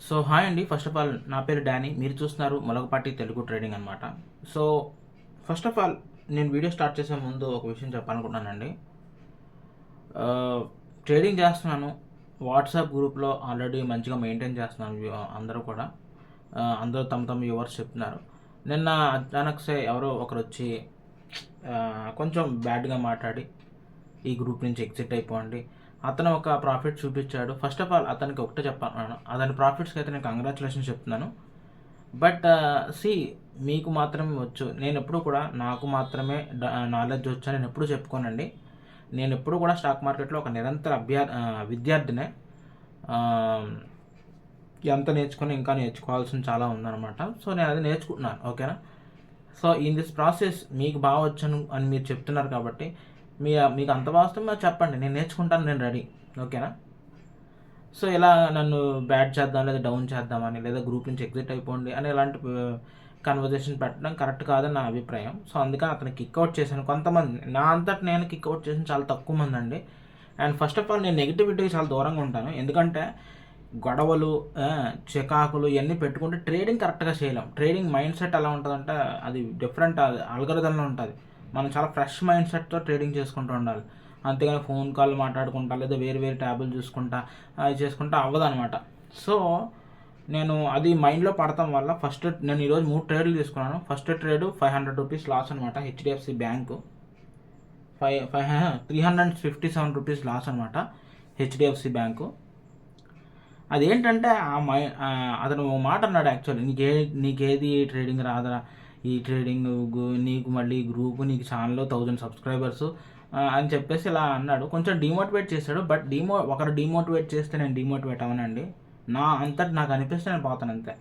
So hi అండి. First of all నా పేరు డానీ. మీరు చూస్తున్నారు మొలగపాటి తెలుగు ట్రేడింగ్ అనమాట. సో ఫస్ట్ ఆఫ్ ఆల్ నేను వీడియో స్టార్ట్ చేసే ముందు ఒక విషయం చెప్పాలనుకుంటున్నానండి. ట్రేడింగ్ చేస్తున్నాను. వాట్సాప్ గ్రూప్లో ఆల్రెడీ మంచిగా మెయింటైన్ చేస్తున్నాను. అందరూ కూడా అందరూ తమ వ్యూవర్స్ చెప్తున్నారు. నిన్న అచానక్సే ఎవరో ఒకరు వచ్చి కొంచెం బ్యాడ్గా మాట్లాడి ఈ గ్రూప్ నుంచి ఎగ్జిట్ అయిపోండి. అతను ఒక ప్రాఫిట్ చూపించాడు. ఫస్ట్ ఆఫ్ ఆల్ అతనికి ఒకటే చెప్పాను, అతని ప్రాఫిట్స్కి అయితే నేను కంగ్రాచులేషన్స్ చెప్తున్నాను. బట్ మీకు మాత్రమే వచ్చు. నేను ఎప్పుడు కూడా నాకు మాత్రమే నాలెడ్జ్ వచ్చు నేను ఎప్పుడు చెప్పుకోనండి. నేను ఎప్పుడు కూడా స్టాక్ మార్కెట్లో ఒక నిరంతర విద్యార్థినే. ఎంత నేర్చుకుని ఇంకా నేర్చుకోవాల్సింది చాలా ఉందన్నమాట. సో నేను అది నేర్చుకుంటున్నాను. ఓకేనా. సో ఇన్ దిస్ ప్రాసెస్ మీకు బాగా వచ్చాను అని మీరు చెప్తున్నారు కాబట్టి మీకు అంత వాస్తవం చెప్పండి, నేను నేర్చుకుంటాను, నేను రెడీ. ఓకేనా. సో ఇలా నన్ను బ్యాడ్ చేద్దాం లేదా డౌన్ చేద్దామని లేదా గ్రూప్ నుంచి ఎగ్జిట్ అయిపోండి అని ఇలాంటి కన్వర్జేషన్ పెట్టడం కరెక్ట్ కాదని నా అభిప్రాయం. సో అందుకని అతను కిక్అవుట్ చేశాను. కొంతమంది నా అంతటి నేను కిక్అవుట్ చేసిన చాలా తక్కువ మంది అండి. అండ్ ఫస్ట్ ఆఫ్ ఆల్ నేను నెగిటివిటీకి చాలా దూరంగా ఉంటాను. ఎందుకంటే గొడవలు, చికాకులు ఇవన్నీ పెట్టుకుంటే ట్రేడింగ్ కరెక్ట్గా చేయలేం. ట్రేడింగ్ మైండ్ సెట్ ఎలా ఉంటుందంటే అది డిఫరెంట్ అల్గరిథంలో ఉంటుంది. మనం చాలా ఫ్రెష్ మైండ్ సెట్తో ట్రేడింగ్ చేసుకుంటూ ఉండాలి. అంతేగాని ఫోన్ కాల్ మాట్లాడుకుంటా లేదా వేరు ట్యాబులు చూసుకుంటా అది చేసుకుంటా అవ్వదనమాట. సో నేను అది మైండ్లో పడటం వల్ల నేను ఈరోజు 3 ట్రేడ్లు తీసుకున్నాను. ఫస్ట్ ట్రేడ్ 500 రూపీస్ లాస్ అనమాట. హెచ్డిఎఫ్సి బ్యాంకు 357 రూపీస్ లాస్ అనమాట. హెచ్డిఎఫ్సి బ్యాంకు అదేంటంటే అతను ఓ మాట అన్నాడు. యాక్చువల్లీ నీకేది ట్రేడింగ్ రాదరా, ఈ ట్రేడింగ్ నీకు మళ్ళీ గ్రూపు, నీకు ఛానల్లో 1000 సబ్స్క్రైబర్స్ అని చెప్పేసి ఇలా అన్నాడు. కొంచెం డిమోటివేట్ చేశాడు. బట్ ఒకరు డిమోటివేట్ చేస్తే నేను డిమోటివేట్ అవనండి. నా అంతటి నాకు అనిపిస్తే నేను పోతాను అంతే.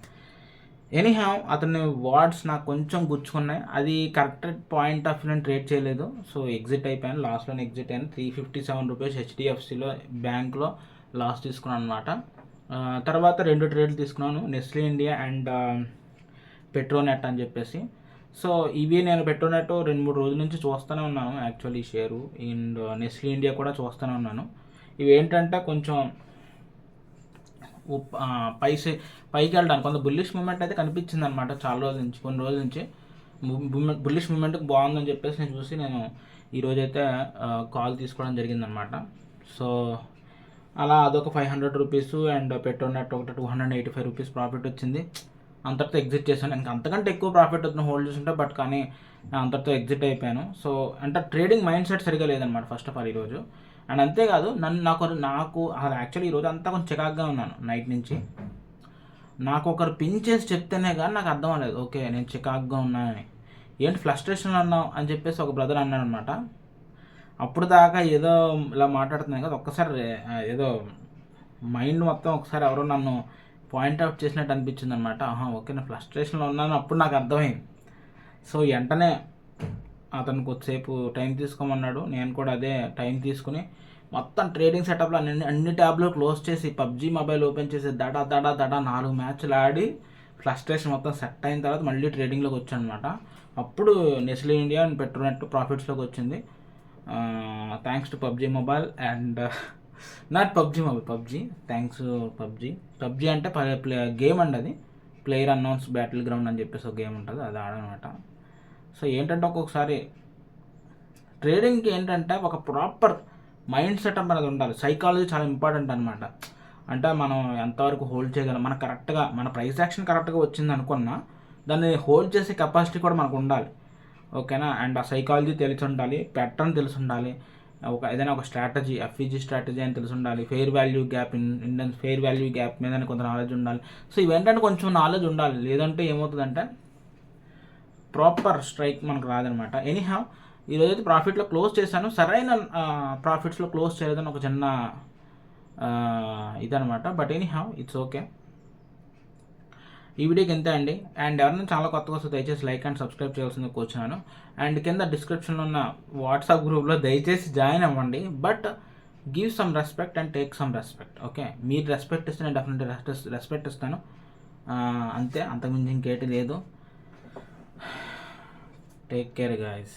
ఎనీహౌ అతని వర్డ్స్ నాకు కొంచెం గుచ్చుకున్నాయి. అది కరెక్ట్ పాయింట్ ఆఫ్ నేను ట్రేడ్ చేయలేదు. సో ఎగ్జిట్ అయిపోయాను. లాస్ట్లోనే ఎగ్జిట్ అయ్యాను. 357 రూపీస్ హెచ్డిఎఫ్సిలో బ్యాంక్లో లాస్ తీసుకున్నాను అనమాట. తర్వాత 2 ట్రేడ్లు తీసుకున్నాను, నెస్లీ ఇండియా అండ్ పెట్రోనెట్ అని చెప్పేసి. సో ఇవి నేను పెట్రోనెట్ 2-3 రోజుల నుంచి చూస్తూనే ఉన్నాను. Actually share and Nestlé India కూడా చూస్తూనే ఉన్నాను. ఇవి ఏంటంటే కొంచెం పైకి వెళ్ళడానికి కొంత బుల్లిష్ మూమెంట్ అయితే కనిపించింది అనమాట. చాలా రోజుల నుంచి, కొన్ని రోజుల నుంచి బుల్లిష్ మూమెంట్కి బాగుందని చెప్పేసి నేను చూసి ఈరోజైతే కాల్ తీసుకోవడం జరిగిందనమాట. సో అలా అదొక 500 రూపీస్ అండ్ పెట్రోనెట్ ఒకటి 285 రూపీస్ ప్రాఫిట్ వచ్చింది. అంతటితో ఎగ్జిట్ చేశాను. ఇంకా అంతకంటే ఎక్కువ ప్రాఫిట్ అవుతుంది హోల్డ్ చేస్తుంటే, బట్ కానీ అంతటితో ఎగ్జిట్ అయిపోయాను. సో అంటే ట్రేడింగ్ మైండ్ సెట్ సరిగా లేదనమాట ఫస్ట్ ఆఫ్ ఆల్ ఈరోజు. అండ్ అంతేకాదు నాకు అసలు యాక్చువల్లీ ఈరోజు అంతా కొంచెం చికాగ్గా ఉన్నాను నైట్ నుంచి. నాకు ఒకరు పిన్ చేసి చెప్తేనే కానీ నాకు అర్థం అవ్వలేదు, ఓకే నేను చికాగ్గా ఉన్నానని. ఏంటి ఫ్రస్ట్రేషన్లో ఉన్నావు అని చెప్పేసి ఒక బ్రదర్ అన్నాడు అనమాట. అప్పుడు దాకా ఏదో ఇలా మాట్లాడుతున్నాను కదా, ఒక్కసారి ఏదో మైండ్ మొత్తం ఒకసారి ఎవరో నన్ను పాయింట్అవుట్ చేసినట్టు అనిపించింది అనమాట. ఓకే నేను ఫ్రస్ట్రేషన్లో ఉన్నాను అప్పుడు నాకు అర్థమైంది. సో వెంటనే అతను కొద్దిసేపు టైం తీసుకోమన్నాడు. నేను కూడా అదే టైం తీసుకుని మొత్తం ట్రేడింగ్ సెటప్లో అన్ని ట్యాబ్లు క్లోజ్ చేసి పబ్జీ మొబైల్ ఓపెన్ చేసి దడా 4 మ్యాచ్లు ఆడి ఫ్రస్ట్రేషన్ మొత్తం సెట్ అయిన తర్వాత మళ్ళీ ట్రేడింగ్లోకి వచ్చాను అనమాట. అప్పుడు నెస్లీ ఇండియా అండ్ పెట్రోనెట్ ప్రాఫిట్స్లోకి వచ్చింది. Thanks to PUBG mobile and not PUBG mobile, PUBG. Thanks PUBG అంటే గేమ్ అండి. అది ప్లేయర్ అన్నౌన్స్ బ్యాటిల్ గ్రౌండ్ అని చెప్పేసి ఒక గేమ్ ఉంటుంది, అది ఆడనమాట. సో ఏంటంటే ఒక్కొక్కసారి ట్రేడింగ్కి ఏంటంటే ఒక ప్రాపర్ మైండ్ సెటప్ అనేది ఉండాలి. సైకాలజీ చాలా ఇంపార్టెంట్ అనమాట. అంటే మనం ఎంతవరకు హోల్డ్ చేయగలం, మనకు కరెక్ట్గా మన ప్రైస్ యాక్షన్ కరెక్ట్గా వచ్చింది అనుకున్నా దాన్ని హోల్డ్ చేసే కెపాసిటీ కూడా మనకు ఉండాలి. ఓకేనా. అండ్ ఆ సైకాలజీ తెలిసి ఉండాలి, ప్యాటర్న్ తెలిసి ఉండాలి, ఏదైనా ఒక స్ట్రాటజీ, ఎఫ్ఈజీ స్ట్రాటజీ అని తెలిసి ఉండాలి, fair value gap, Indian fair value gap మీద కొంత నాలెడ్జ్ ఉండాలి. సో ఇవేంటంటే కొంచెం నాలెడ్జ్ ఉండాలి. లేదంటే ఏమవుతుందంటే ప్రాపర్ స్ట్రైక్ మనకు రాదనమాట. ఎనీహౌ ఈరోజైతే ప్రాఫిట్లో క్లోజ్ చేశాను. సరైన ప్రాఫిట్స్లో క్లోజ్ చేయలేదని ఒక చిన్న ఇదనమాట. But anyhow it's okay. ఈ వీడియోకి ఎంత అండి. అండ్ ఎవరైనా చాలా కొత్తగా వస్తే దయచేసి లైక్ అండ్ సబ్స్క్రైబ్ చేయాల్సింది కూర్చున్నాను. అండ్ కింద డిస్క్రిప్షన్లో ఉన్న వాట్సాప్ గ్రూప్లో దయచేసి జాయిన్ అవ్వండి. But give some respect and take some respect. Okay, మీరు రెస్పెక్ట్ ఇస్తే నేను డెఫినెట్గా రెస్పెక్ట్ ఇస్తాను. అంతే, అంతకుమించి ఇంకేటి లేదు. Take care guys.